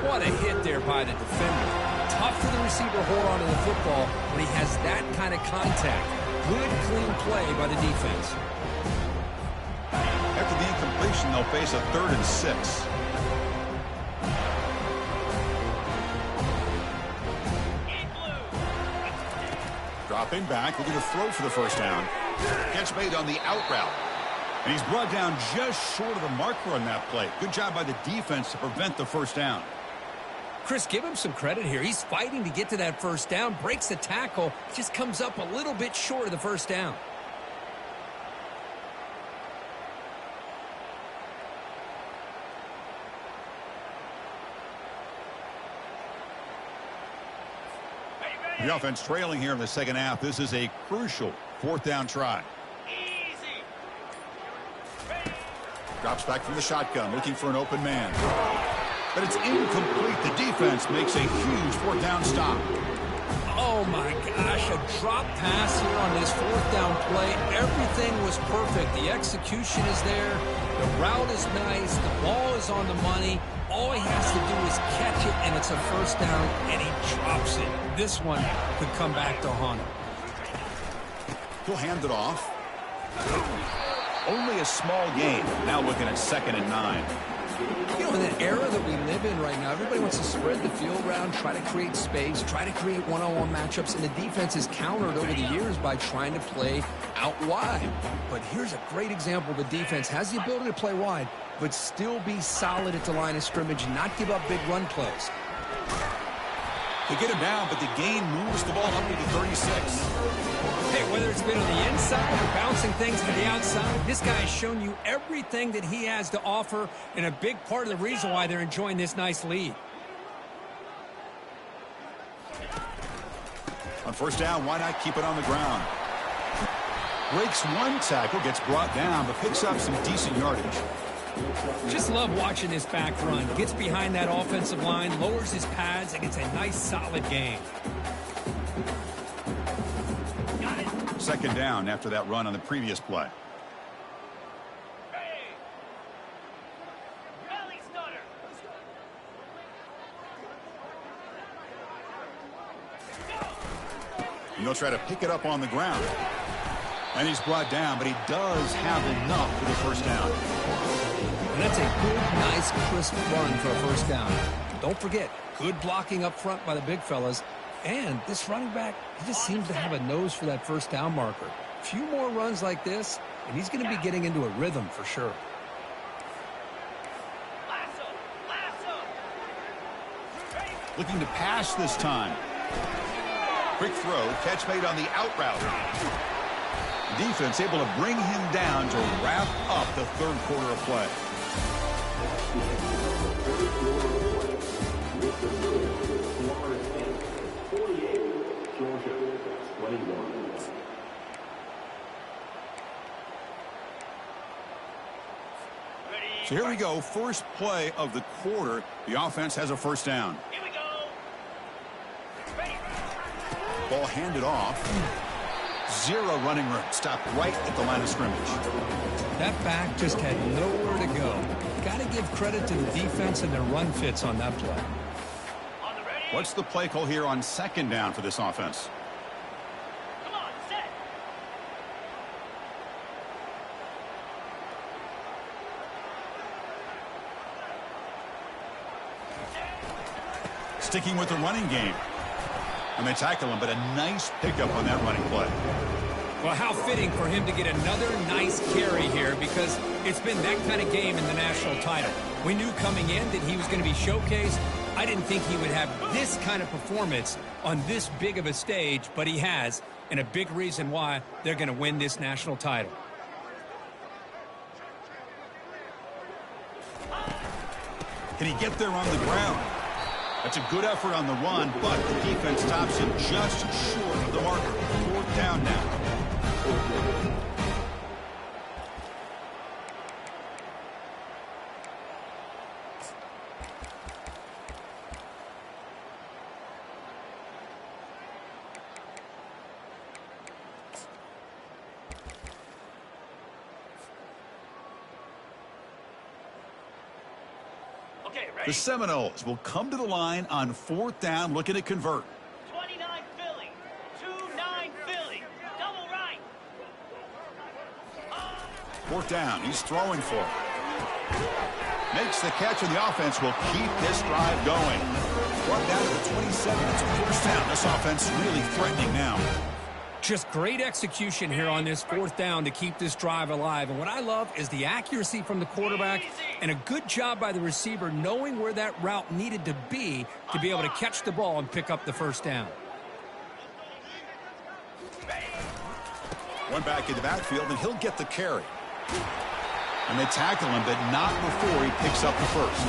What a hit there by the defender. Tough for the receiver to hold on to the football when he has that kind of contact. Good, clean play by the defense.
After the incompletion, they'll face a 3rd and 6. Dropping back, looking to throw for the first down. Catch made on the out route. And he's brought down just short of the marker on that play. Good job by the defense to prevent the first down.
Chris, give him some credit here. He's fighting to get to that first down, breaks the tackle, just comes up a little bit short of the first down.
The offense trailing here in the second half. This is a crucial 4th down try. Drops back from the shotgun, looking for an open man. But it's incomplete. The defense makes a huge 4th down stop.
Oh, my gosh, a drop pass here on this 4th down play. Everything was perfect. The execution is there. The route is nice. The ball is on the money. All he has to do is catch it, and it's a first down, and he drops it. This one could come back to haunt him.
He'll hand it off. Only a small gain. Now looking at 2nd and 9.
You know, in the era that we live in right now, everybody wants to spread the field around, try to create space, try to create one-on-one matchups, and the defense is countered over the years by trying to play out wide. But here's a great example. The defense has the ability to play wide, but still be solid at the line of scrimmage and not give up big run plays.
They get him down, but the gain moves the ball up to the 36.
Hey, whether it's been on the inside or bouncing things to the outside, this guy has shown you everything that he has to offer, and a big part of the reason why they're enjoying this nice lead.
On first down, why not keep it on the ground? Breaks one tackle, gets brought down, but picks up some decent yardage.
Just love watching this back run. Gets behind that offensive line, lowers his pads, and gets a nice, solid gain.
Second down after that run on the previous play. And they'll try to pick it up on the ground. And he's brought down, but he does have enough for the first down.
And that's a good, nice, crisp run for a first down. Don't forget, good blocking up front by the big fellas. And this running back, he just seems to have a nose for that first down marker. A few more runs like this, and he's going to be getting into a rhythm for sure.
Looking to pass this time. Quick throw, catch made on the out route. Defense able to bring him down to wrap up the third quarter of play. So here we go, first play of the quarter. The offense has a first down.
Here we go. Ready.
Ball handed off. Zero running room. Stopped right at the line of scrimmage.
That back just had nowhere to go. Got to give credit to the defense and their run fits on that play.
On the ready.
What's the play call here on second down for this offense?
Come on, set.
Sticking with the running game. And they tackle him, but a nice pickup on that running play.
Well, how fitting for him to get another nice carry here, because it's been that kind of game in the national title. We knew coming in that he was going to be showcased. I didn't think he would have this kind of performance on this big of a stage, but he has, and a big reason why they're going to win this national title.
Can he get there on the ground? That's a good effort on the run, but the defense stops him just short of the marker. Fourth down now.
Okay, ready.
The Seminoles will come to the line on fourth down, looking to convert.
29 Philly. 2-9 Philly. Double right.
Fourth down, he's throwing for it. Makes the catch, and the offense will keep this drive going. Brought down to the 27. It's a first down. This offense really threatening now.
Just great execution here on this fourth down to keep this drive alive. And what I love is the accuracy from the quarterback and a good job by the receiver knowing where that route needed to be able to catch the ball and pick up the first down.
One back in the backfield, and he'll get the carry. And they tackle him, but not before he picks up the first.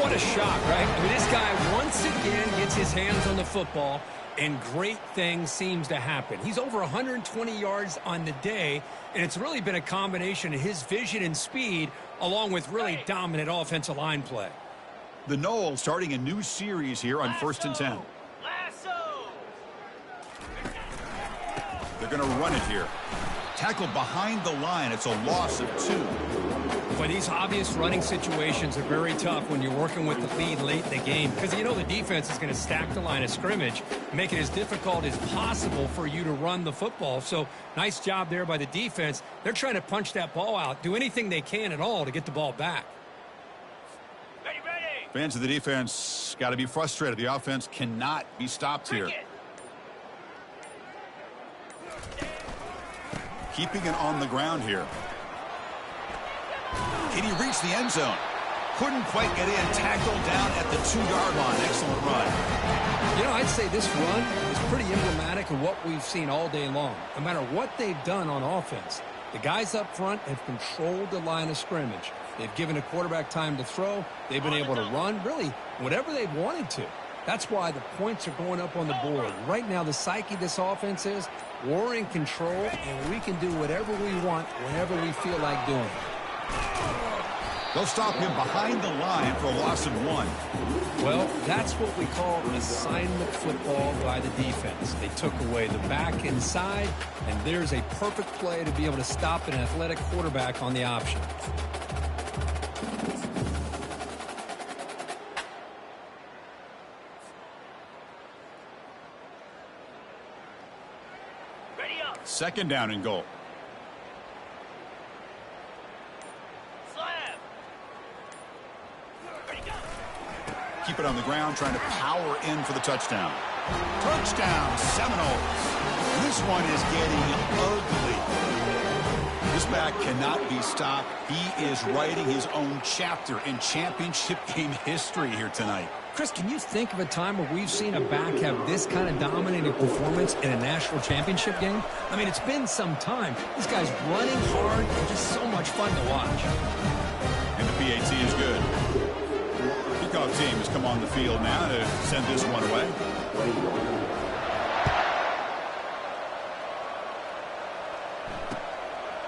What a shot, right? I mean, this guy once again gets his hands on the football, and great things seems to happen. He's over 120 yards on the day, and it's really been a combination of his vision and speed along with really dominant offensive line play.
The Noles starting a new series here on first and 10.
Lasso.
They're going to run it here. Tackled behind the line. It's a loss of 2.
But these obvious running situations are very tough when you're working with the lead late in the game, because you know the defense is going to stack the line of scrimmage, make it as difficult as possible for you to run the football. So nice job there by the defense. They're trying to punch that ball out, do anything they can at all to get the ball back.
Ready, ready.
Fans of the defense got to be frustrated. The offense cannot be stopped here. Keeping it on the ground here. Can he reach the end zone? Couldn't quite get in. Tackled down at the 2-yard line. Excellent run.
You know, I'd say this run is pretty emblematic of what we've seen all day long. No matter what they've done on offense, the guys up front have controlled the line of scrimmage. They've given a quarterback time to throw. They've been able to run, really, whatever they've wanted to. That's why the points are going up on the board. Right now, the psyche of this offense is we're in control, and we can do whatever we want whenever we feel like doing it.
They'll stop him behind the line for a loss of 1.
Well, that's what we call assignment football by the defense. They took away the back inside, and there's a perfect play to be able to stop an athletic quarterback on the option.
Ready up.
Second down and goal.
Slam. Ready, go.
Keep it on the ground, trying to power in for the touchdown. Touchdown, Seminoles. And this one is getting ugly. This back cannot be stopped. He is writing his own chapter in championship game history here tonight.
Chris, can you think of a time where we've seen a back have this kind of dominating performance in a national championship game? I mean, it's been some time. This guy's running hard and just so much fun to watch.
And the PAT is good. Kickoff team has come on the field now to send this one away.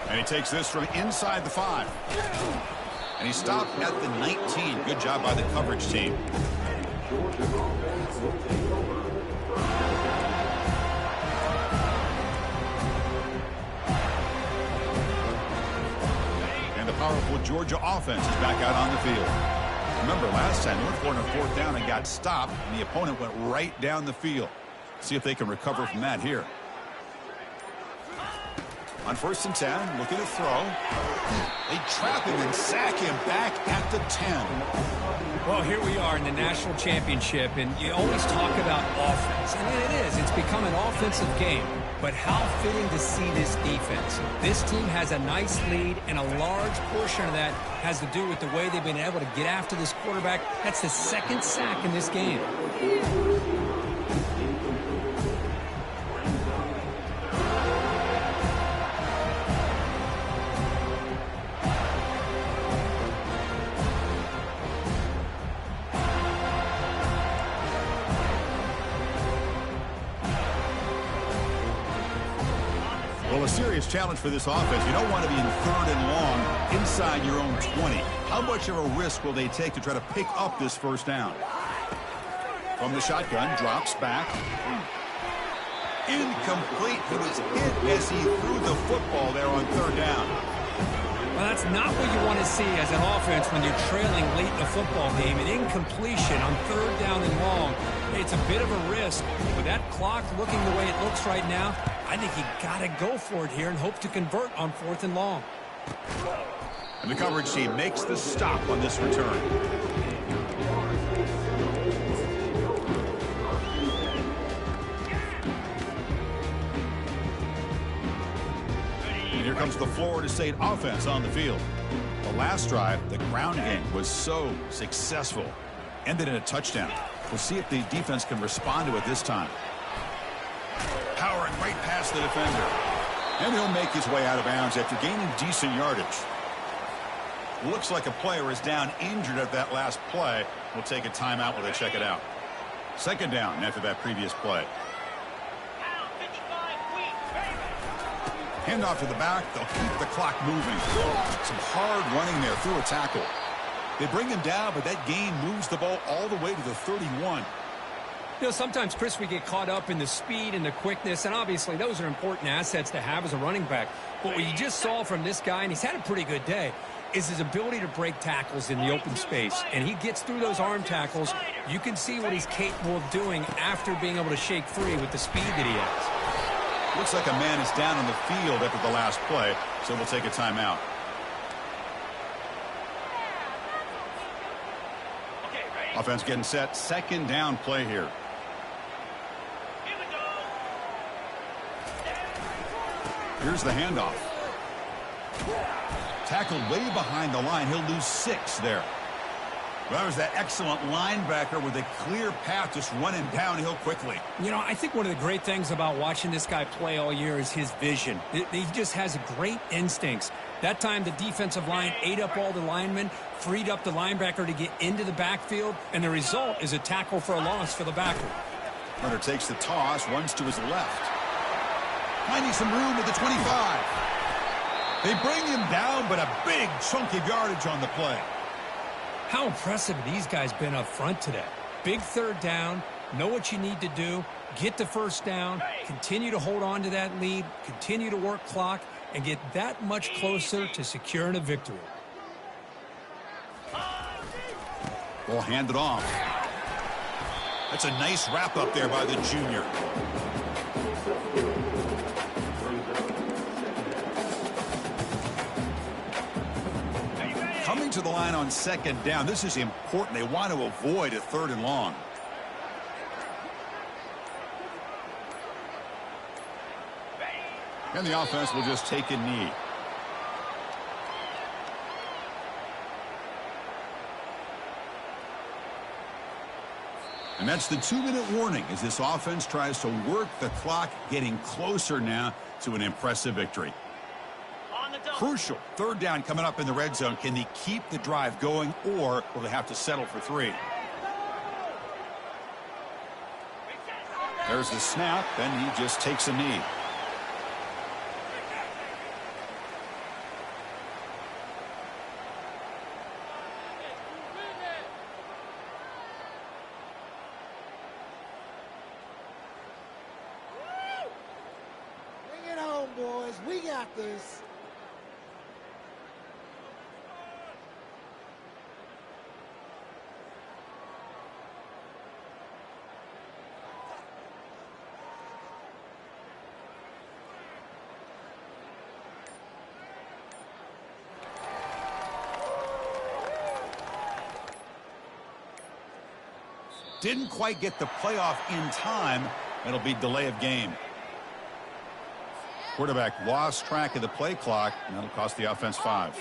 And he takes this from inside the 5. And he stopped at the 19. Good job by the coverage team. And the powerful Georgia offense is back out on the field. Remember, last time they went for it on 4th down and got stopped, and the opponent went right down the field. See if they can recover from that here. On 1st and 10, looking to throw. They trap him and sack him back at the 10.
Well, here we are in the national championship, and you always talk about offense. And it is. It's become an offensive game. But how fitting to see this defense. This team has a nice lead, and a large portion of that has to do with the way they've been able to get after this quarterback. That's the 2nd sack in this game.
Well, a serious challenge for this offense. You don't want to be in 3rd and long inside your own 20. How much of a risk will they take to try to pick up this 1st down? From the shotgun, drops back. Incomplete. He was hit as he threw the football there on 3rd down.
Well, that's not what you want to see as an offense when you're trailing late in the football game. An incompletion on 3rd down and long. It's a bit of a risk. With that clock looking the way it looks right now, I think you got to go for it here and hope to convert on 4th and long.
And the coverage team makes the stop on this return. And here comes the Florida State offense on the field. The last drive, the ground game was so successful. Ended in a touchdown. We'll see if the defense can respond to it this time. Powering right past the defender. And he'll make his way out of bounds after gaining decent yardage. Looks like a player is down injured at that last play. We'll take a timeout while they check it out. 2nd down after that previous play. Handoff to the back. They'll keep the clock moving. Some hard running there through a tackle. They bring him down, but that gain moves the ball all the way to the 31.
You know, sometimes, Chris, we get caught up in the speed and the quickness, and obviously those are important assets to have as a running back. But what you just saw from this guy, and he's had a pretty good day, is his ability to break tackles in the open space. And he gets through those arm tackles. You can see what he's capable of doing after being able to shake free with the speed that he has.
Looks like a man is down on the field after the last play, so we'll take a timeout. Offense getting set. 2nd down play here. Here's the handoff. Tackled way behind the line. He'll lose 6 there. Well, that was that excellent linebacker with a clear path just running downhill quickly.
You know, I think one of the great things about watching this guy play all year is his vision. He just has great instincts. That time, the defensive line ate up all the linemen, freed up the linebacker to get into the backfield, and the result is a tackle for a loss for the backer.
Hunter takes the toss, runs to his left. Finding some room at the 25. They bring him down, but a big chunk of yardage on the play.
How impressive these guys been up front today. Big third down, know what you need to do, get the first down, continue to hold on to that lead, continue to work clock, and get that much closer to securing a victory.
Ball handed off. That's a nice wrap up there by the junior. Coming to the line on second down. This is important. They want to avoid a 3rd and long. And the offense will just take a knee. And that's the 2-minute warning as this offense tries to work the clock, getting closer now to an impressive victory. Crucial 3rd down coming up in the red zone. Can they keep the drive going, or will they have to settle for 3? There's the snap, and he just takes a knee.
Bring it home, boys. We got this.
Didn't quite get the playoff in time. It'll be delay of game. Quarterback lost track of the play clock, and that'll cost the offense 5.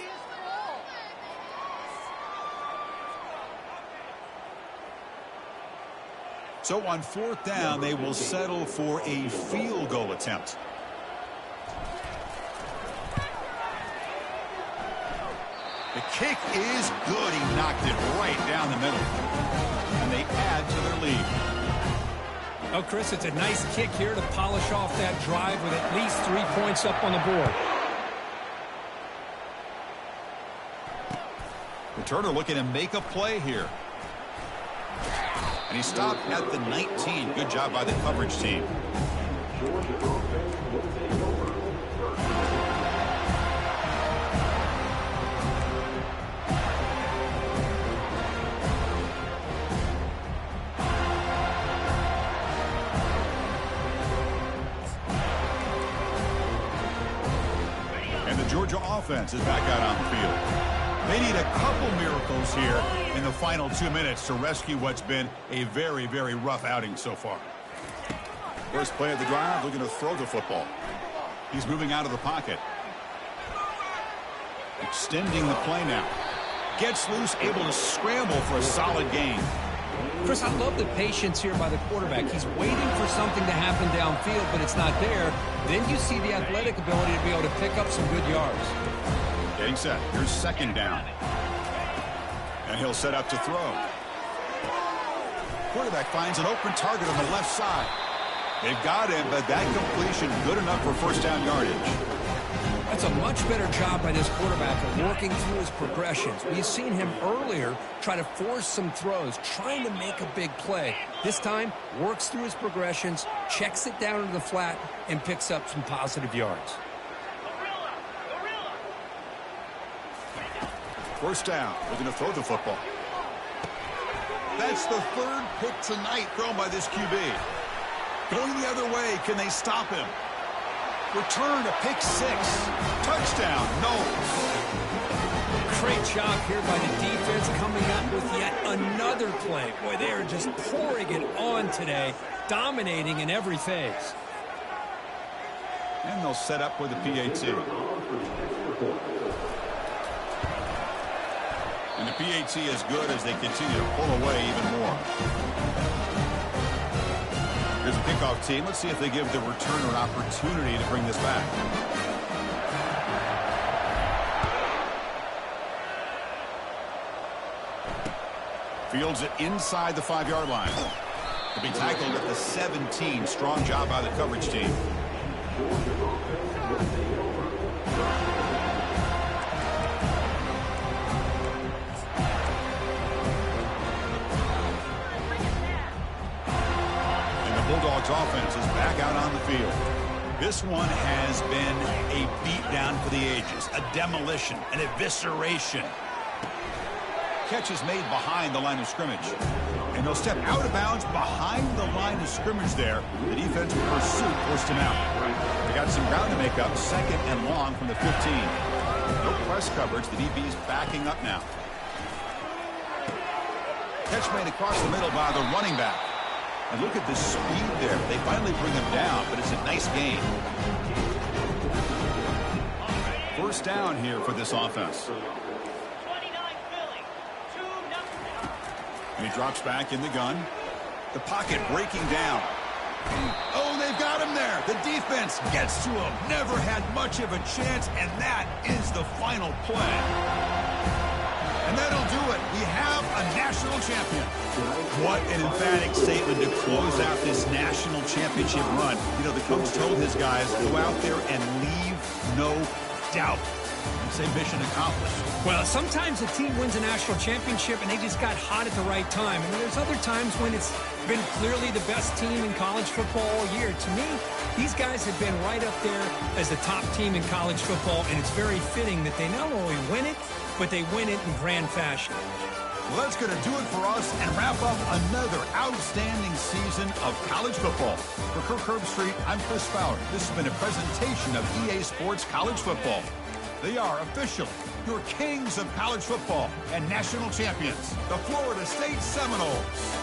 So on 4th down, they will settle for a field goal attempt. The kick is good. He knocked it right down the middle. And they add to their lead.
Oh, Chris, it's a nice kick here to polish off that drive with at least 3 points up on the board.
Returner looking to make a play here. And he stopped at the 19. Good job by the coverage team. Georgia offense is back out on the field. They need a couple miracles here in the final 2 minutes to rescue what's been a very, very rough outing so far. First play of the drive, looking to throw the football. He's moving out of the pocket. Extending the play now. Gets loose, able to scramble for a solid gain.
Chris, I love the patience here by the quarterback. He's waiting for something to happen downfield, but it's not there. Then you see the athletic ability to be able to pick up some good yards.
Getting set. Here's 2nd down. And he'll set up to throw. Quarterback finds an open target on the left side. They've got him, but that completion good enough for 1st down yardage.
That's a much better job by this quarterback of working through his progressions. We've seen him earlier try to force some throws, trying to make a big play. This time, works through his progressions, checks it down into the flat, and picks up some positive yards.
1st down. Looking to throw the football. That's the 3rd pick tonight thrown by this QB. Going the other way. Can they stop him? Return, a pick 6. Touchdown. No.
Great job here by the defense coming up with yet another play. Boy, they are just pouring it on today, dominating in every phase.
And they'll set up with a PAT. And the PAT is good as they continue to pull away even more. Here's a kickoff team. Let's see if they give the returner an opportunity to bring this back. Fields it inside the 5-yard line. To be tackled at the 17. Strong job by the coverage team. Bulldogs offense is back out on the field. This one has been a beatdown for the ages, a demolition, an evisceration. Catch is made behind the line of scrimmage. And he'll step out of bounds behind the line of scrimmage there. The defensive pursuit forced him out. They got some ground to make up, 2nd and long from the 15. No press coverage. The DB's backing up now. Catch made across the middle by the running back. And look at the speed there. They finally bring him down, but it's a nice gain. First down here for this offense.
29 Philly. 2-0.
And he drops back in the gun. The pocket breaking down. Oh, they've got him there. The defense gets to him. Never had much of a chance, and that is the final play. And that'll do it. We have a national champion. What an emphatic statement to close out this national championship run. You know, the coach told his guys, go out there and leave no doubt. And say mission accomplished.
Well, sometimes a team wins a national championship and they just got hot at the right time. I mean, there's other times when it's been clearly the best team in college football all year. To me, these guys have been right up there as the top team in college football, and it's very fitting that they not only win it, but they win it in grand fashion.
Well, that's going to do it for us and wrap up another outstanding season of college football. For Kirk Herbstreit, I'm Chris Fowler. This has been a presentation of EA Sports College Football. They are officially your kings of college football and national champions, the Florida State Seminoles.